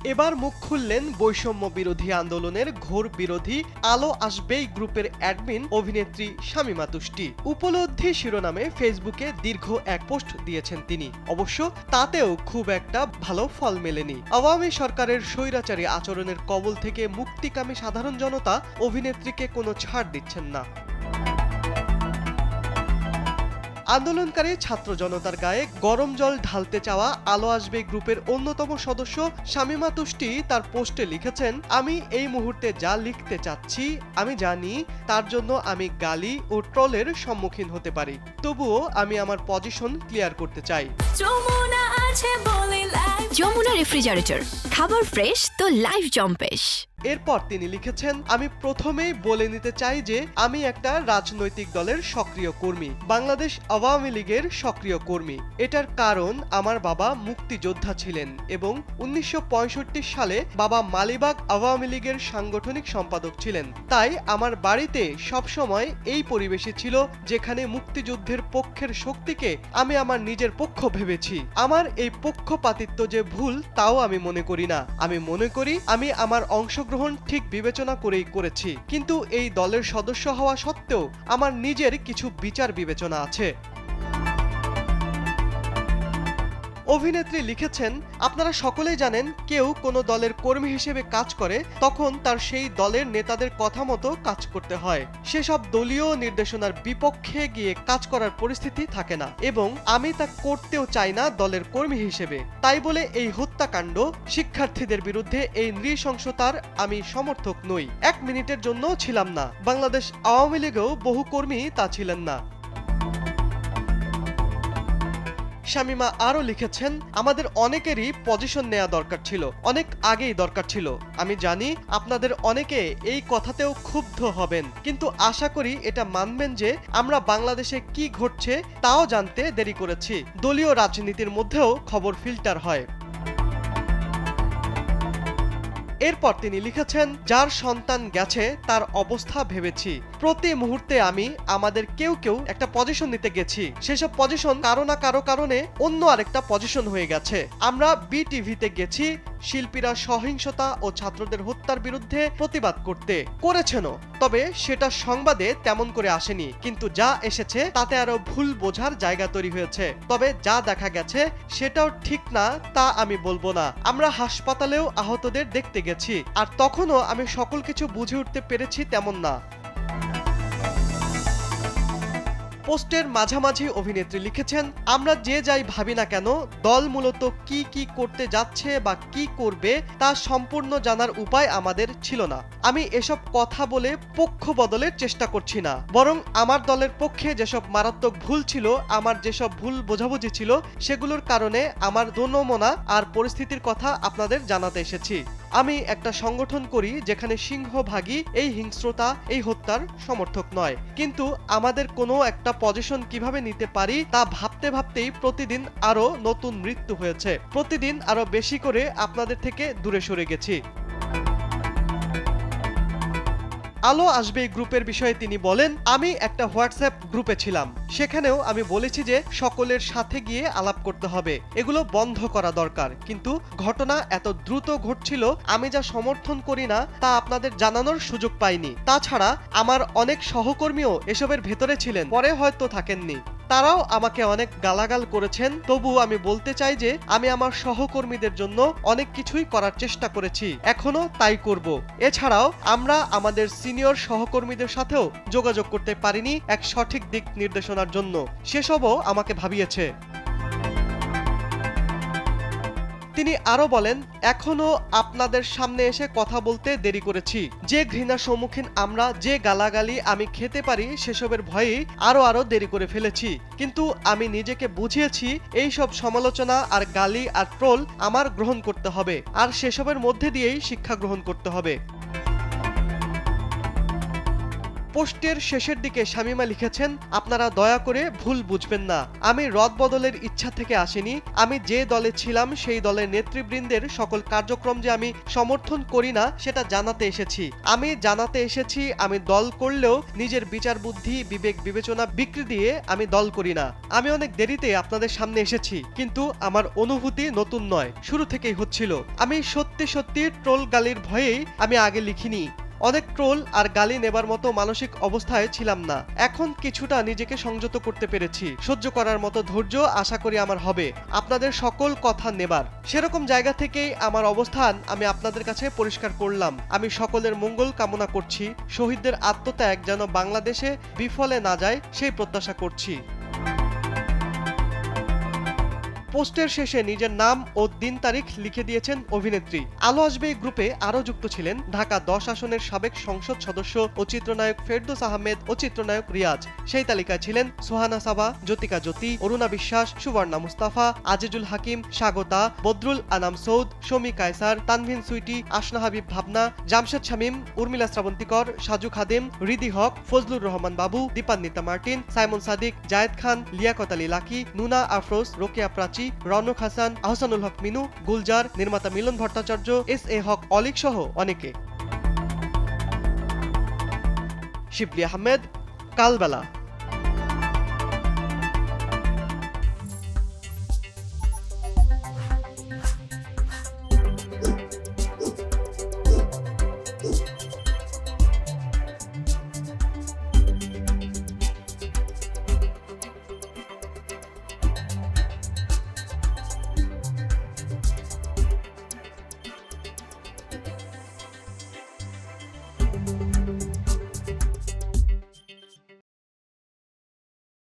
এবার মুখ খুললেন বৈষম্য বিরোধী আন্দোলনের ঘোর বিরোধী আলো আসবেই গ্রুপের অ্যাডমিন অভিনেত্রী শামীমা তুষ্টি। উপলব্ধি শিরোনামে ফেসবুকে দীর্ঘ এক পোস্ট দিয়েছেন তিনি। অবশ্য তাতেও খুব একটা ভালো ফল মেলেনি। আওয়ামী সরকারের স্বৈরাচারী আচরণের কবল থেকে মুক্তিকামী সাধারণ জনতা অভিনেত্রীকে কোনো ছাড় দিচ্ছেন না। আন্দোলনকারী ছাত্র জনতার গায়ে গরম জল ঢালতে চাওয়া আলো আসবে গ্রুপের অন্যতম সদস্য শামীমা তুষ্টি তার পোস্টে লিখেছেন, আমি এই মুহূর্তে যা লিখতে চাচ্ছি আমি জানি তার জন্য আমি গালি ও ট্রলের সম্মুখীন হতে পারি, তবুও আমি আমার পজিশন ক্লিয়ার করতে চাই। যমুনা রেফ্রিজারেটর, খাবার ফ্রেশ তো লাইফ জম্পেশ। এরপর তিনি লিখেছেন, আমি প্রথমেই বলে নিতে চাই যে আমি একটা রাজনৈতিক দলের সক্রিয় কর্মী, বাংলাদেশ আওয়ামী লীগের সক্রিয় কর্মী। এটার কারণ আমার বাবা মুক্তিযোদ্ধা ছিলেন এবং 1965 সালে বাবা মালিবাগ আওয়ামী লীগের সাংগঠনিক সম্পাদক ছিলেন। তাই আমার বাড়িতে সবসময় এই পরিবেশই ছিল যেখানে মুক্তিযুদ্ধের পক্ষের শক্তিকে আমি আমার নিজের পক্ষ ভেবেছি। আমার এই পক্ষপাতিত্ব যে ভুল তাও আমি মনে করি না। আমি মনে করি আমি আমার অংশগ্রহণ ঠিক বিবেচনা করেই করেছি, কিন্তু এই দলের সদস্য হওয়া সত্ত্বেও আমার নিজের কিছু বিচার বিবেচনা আছে। অভিনেত্রী লিখেছেন, আপনারা সকলেই জানেন কেউ কোনো দলের কর্মী হিসেবে কাজ করে তখন তার সেই দলের নেতাদের কথা মতো কাজ করতে হয়। সেসব দলীয় নির্দেশনার বিপক্ষে গিয়ে কাজ করার পরিস্থিতি থাকে না এবং আমি তা করতেও চাই না দলের কর্মী হিসেবে। তাই বলে এই হত্যাকাণ্ড, শিক্ষার্থীদের বিরুদ্ধে এই নৃশংসতার আমি সমর্থক নই, এক মিনিটের জন্যও ছিলাম না। বাংলাদেশ আওয়ামী লীগেও বহু কর্মী তা ছিলেন না। শামীমা আরও লিখেছেন, আমাদের অনেকেরই পজিশন নেওয়া দরকার ছিল, অনেক আগেই দরকার ছিল। আমি জানি আপনাদের অনেকে এই কথাতেও ক্ষুব্ধ হবেন, কিন্তু আশা করি এটা মানবেন যে আমরা বাংলাদেশে কি ঘটছে তাও জানতে দেরি করেছি। দলীয় রাজনীতির মধ্যেও খবর ফিল্টার হয়। এরপর তিনি লিখেছেন, যার সন্তান গেছে তার অবস্থা ভেবেছি। প্রতি মুহূর্তে আমি আমাদের কেউ একটা পজিশন নিতে গেছি, সেসব পজিশন কারো না কারো কারণে অন্য আরেকটা পজিশন হয়ে গেছে। আমরা বিটিভিতে গেছি শিল্পীরা সহিংসতা ও ছাত্রদের হত্যার বিরুদ্ধে প্রতিবাদ করতে, করেছেনও, তবে সেটা সংবাদে তেমন করে আসেনি, কিন্তু যা এসেছে তাতে আরো ভুল বোঝার জায়গা তৈরি হয়েছে। তবে যা দেখা গেছে সেটাও ঠিক না তা আমি বলবো না। আমরা হাসপাতালেও আহতদের দেখতে গেছি, আর তখনও আমি সকল কিছু বুঝে উঠতে পেরেছি তেমন না। পোস্টের মাঝামাঝি অভিনেত্রী লিখেছেন, আমরা যে যাই ভাবি না কেন দল মূলত কি করতে যাচ্ছে বা কি করবে তা সম্পূর্ণ জানার উপায় আমাদের ছিল না। আমি এসব কথা বলে পক্ষ বদলের চেষ্টা করছি না, বরং আমার দলের পক্ষে যেসব মারাত্মক ভুল ছিল, আমার যেসব ভুল বোঝাবুঝি ছিল সেগুলোর কারণে আমার দোনমনা আর পরিস্থিতির কথা আপনাদের জানাতে এসেছি। আমি একটা সংগঠন করি যেখানে সিংহভাগই এই হিংস্রতা, এই হত্যার সমর্থক নয়, কিন্তু আমাদের কোনো একটা পজিশন কিভাবে নিতে পারি তা ভাবতে ভাবতেই প্রতিদিন আরো নতুন মৃত্যু হয়েছে, প্রতিদিন আরো বেশি করে আপনাদের থেকে দূরে সরে গেছি। আলো আসবে গ্রুপের বিষয়ে তিনি বলেন, আমি একটা হোয়াটসঅ্যাপ গ্রুপে ছিলাম, সেখানেও আমি বলেছি যে সকলের সাথে গিয়ে আলাপ করতে হবে, এগুলো বন্ধ করা দরকার, কিন্তু ঘটনা এত দ্রুত ঘটছিল আমি যা সমর্থন করি না তা আপনাদের জানানোর সুযোগ পাইনি। তাছাড়া আমার অনেক সহকর্মীও এসবের ভেতরে ছিলেন, পরে হয়তো থাকেননি, তারাও আমাকে অনেক গালাগাল করেছেন। তবু আমি বলতে চাই যে আমি আমার সহকর্মীদের জন্য অনেক কিছুই করার চেষ্টা করেছি, এখনো তাই করব। এছাড়াও আমরা আমাদের সিনিয়র সহকর্মীদের সাথেও যোগাযোগ করতে পারিনি এক সঠিক দিক নির্দেশনার জন্য, সেসবও আমাকে ভাবিয়েছে। তিনি আরো বলেন, এখনো আপনাদের সামনে এসে কথা বলতে দেরি করেছি। যে ঘৃণার সম্মুখীন আমরা, যে গালাগালি আমি খেতে পারি সেসবের ভয়েই আরো দেরি করে ফেলেছি, কিন্তু আমি নিজেকে বুঝিয়েছি এই সব সমালোচনা আর গালি আর ট্রোল আমার গ্রহণ করতে হবে, আর সেসবের মধ্যে দিয়েই শিক্ষা গ্রহণ করতে হবে। পোস্টের শেষের দিকে শামীমা লিখেছেন, আপনারা দয়া করে ভুল বুঝবেন না, আমি রদবদলের ইচ্ছা থেকে আসিনি। আমি যে দলে ছিলাম সেই দলের নেতৃবৃন্দের সকল কার্যক্রম যে আমি সমর্থন করি না সেটা জানাতে এসেছি। আমি জানাতে এসেছি আমি দল করলেও নিজের বিচার বুদ্ধি বিবেক বিবেচনা বিক্রি দিয়ে আমি দল করি না। আমি অনেক দেরিতে আপনাদের সামনে এসেছি, কিন্তু আমার অনুভূতি নতুন নয়, শুরু থেকেই হচ্ছিল। আমি সত্যি সত্যি ট্রোল গালির ভয়েই আমি আগে লিখিনি। অনেক ট্রোল আর গালি নেবার মতো মানসিক অবস্থায় ছিলাম না। এখন কিছুটা নিজেকে সংযত করতে পেরেছি। সহ্য করার মতো ধৈর্য আশা করি আমার হবে আপনাদের সকল কথা নেবার। সেরকম জায়গা থেকেই আমার অবস্থান আমি আপনাদের কাছে পরিষ্কার করলাম। আমি সকলের মঙ্গল কামনা করছি, শহীদদের আত্মত্যাগ যেন বাংলাদেশে বিফলে না যায় সেই প্রত্যাশা করছি। পোস্টের শেষে নিজের নাম ও দিন তারিখ লিখে দিয়েছেন অভিনেত্রী। আলো আসবে গ্রুপে আরও যুক্ত ছিলেন ঢাকা 10 আসনের সাবেক সংসদ সদস্য ও চিত্রনায়ক ফেরদৌস আহমেদ ও চিত্রনায়ক রিয়াজ। সেই তালিকায় ছিলেন সোহানা সাবা, জ্যোতিকা জ্যোতি, অরুণা বিশ্বাস, সুবর্ণা মুস্তাফা, আজিজুল হাকিম, স্বাগতা, বদরুল আনাম সৌদ, শমী কায়সার, তানভিন সুইটি, আসনা হাবিব ভাবনা, জামশেদ শামীম, উর্মিলা শ্রাবন্তিকর, সাজু খাদেম, রিদি হক, ফজলুর রহমান বাবু, Dipanwita Martin, Simon Sadiq, Zayed Khan, Liaquat Ali lucky, নুনা Afroz, Rokeya Prachi, Rounak Hasan, Ahsanul হক মিনু, গুলজার, নির্মাতা মিলন ভট্টাচার্য, এস.এ. হক অলিক সহ অনেকে। শিবলি আহমেদ, কালবেলা।